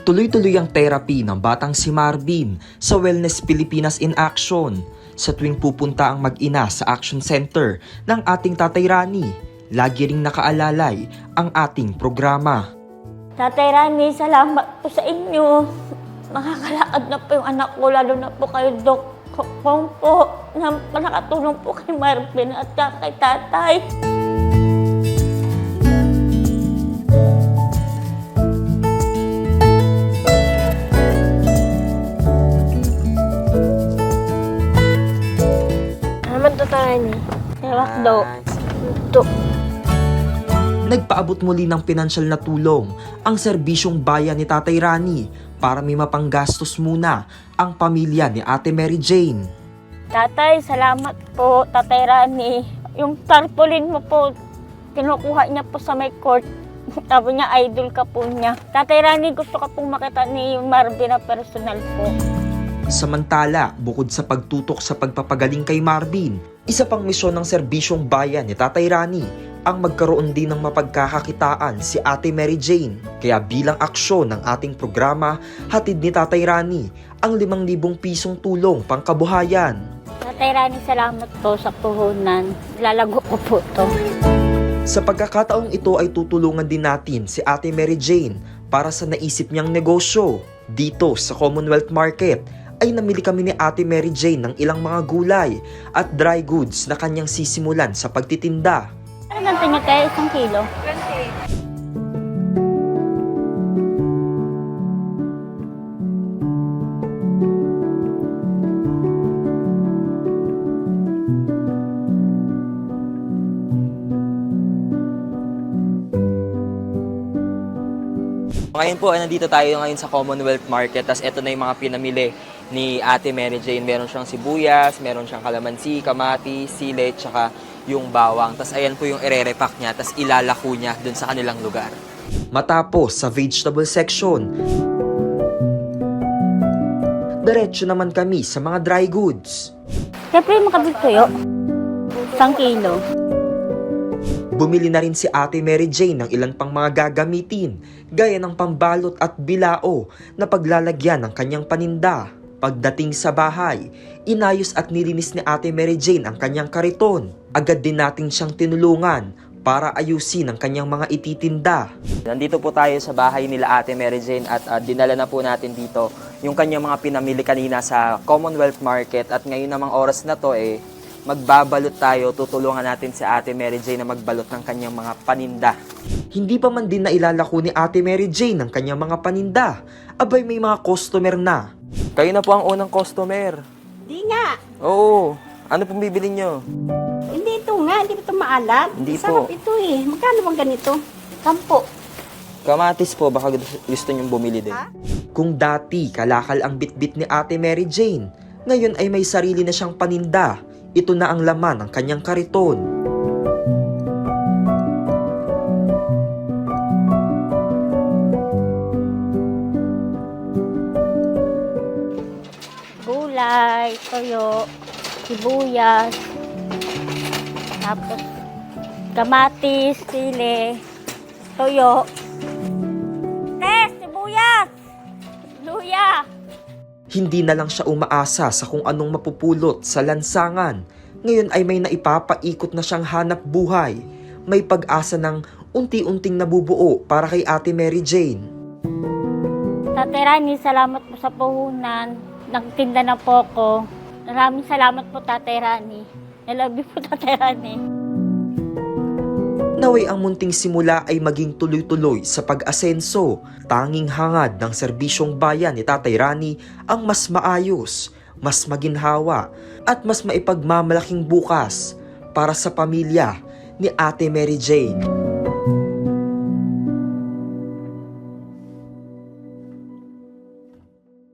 Tuloy-tuloy ang therapy ng batang si Marvin sa Wellness Pilipinas in Action. Sa tuwing pupunta ang mag-ina sa Action Center ng ating Tatay Rani, lagi ring nakaalalay ang ating programa. Tatay Rani, salamat po sa inyo. Makakalakad na po yung anak ko, lalo na po kayo, Dok Kong po, na nakatulong po kay Marvin at kay tatay. Naman Tatay Rani. Tewak, Dok. Ito. Nagpaabot muli ng pinansyal na tulong ang serbisyong bayan ni Tatay Rani para may mapanggastos muna ang pamilya ni Ate Mary Jane. Tatay, salamat po, Tatay Rani. Yung tarpaulin mo po, kinukuha niya po sa may court. Sabi niya, idol ka po niya. Tatay Rani, gusto ka pong makita ni Marvin na personal po. Samantala, bukod sa pagtutok sa pagpapagaling kay Marvin, isa pang misyon ng serbisyong bayan ni Tatay Rani ang magkaroon din ng mapagkakakitaan si Ate Mary Jane. Kaya bilang aksyon ng ating programa, hatid ni Tatay Rani ang 5,000 pisong tulong pangkabuhayan. Tatay Rani, salamat po sa puhunan. Lalago ko po to. Sa pagkakataong ito ay tutulungan din natin si Ate Mary Jane para sa naisip niyang negosyo. Dito sa Commonwealth Market ay namili kami ni Ate Mary Jane ng ilang mga gulay at dry goods na kanyang sisimulan sa pagtitinda. Ano ganito niya kaya 1 kilo? 20. Ngayon po, nandito tayo ngayon sa Commonwealth Market. Tapos ito na yung mga pinamili ni Ate Mary Jane. Meron siyang sibuyas, meron siyang kalamansi, kamatis, sili, tsaka yung bawang. Tapos ayan po yung ire-repack niya, tapos ilalako niya dun sa kanilang lugar. Matapos sa vegetable section, diretso naman kami sa mga dry goods. Siyempre, makabituyo. 1 kilo. Bumili na rin si Ate Mary Jane ng ilan pang mga gagamitin, gaya ng pambalot at bilao na paglalagyan ng kanyang paninda. Pagdating sa bahay, inayos at nilinis ni Ate Mary Jane ang kanyang kariton. Agad din natin siyang tinulungan para ayusin ang kanyang mga ititinda. Nandito po tayo sa bahay nila Ate Mary Jane at dinala na po natin dito yung kanyang mga pinamili kanina sa Commonwealth Market. At ngayon namang oras na to magbabalot tayo, tutulungan natin si Ate Mary Jane na magbalot ng kanyang mga paninda. Hindi pa man din nailalako ni Ate Mary Jane ang kanyang mga paninda. Abay may mga customer na. Kayo na po ang unang customer. Di nga. Oo. Ano pong bibili nyo? Hindi ito nga. Hindi ito maalat. Hindi Sarap po. ito eh. Magkano bang ganito? 10. Kamatis po, baka gusto nyo bumili din. Kung dati kalakal ang bitbit ni Ate Mary Jane, ngayon ay may sarili na siyang paninda. Ito na ang laman ng kanyang kariton. Gulay, toyo, sibuyas, tapos kamatis, sili, toyo. Sibuyas! Luya! Hindi na lang siya umaasa sa kung anong mapupulot sa lansangan. Ngayon ay may naipapaikot na siyang hanap buhay. May pag-asa ng unti-unting nabubuo para kay Ate Mary Jane. Tatay Rani, salamat po sa puhunan. Nagtinda na po ako. Maraming salamat po, Tatay Rani. I love you po, Tatay Rani. Naway ang munting simula ay maging tuloy-tuloy sa pag-asenso. Tanging hangad ng serbisyong bayan ni Tatay Rani ang mas maayos, mas maginhawa, at mas maipagmamalaking bukas para sa pamilya ni Ate Mary Jane.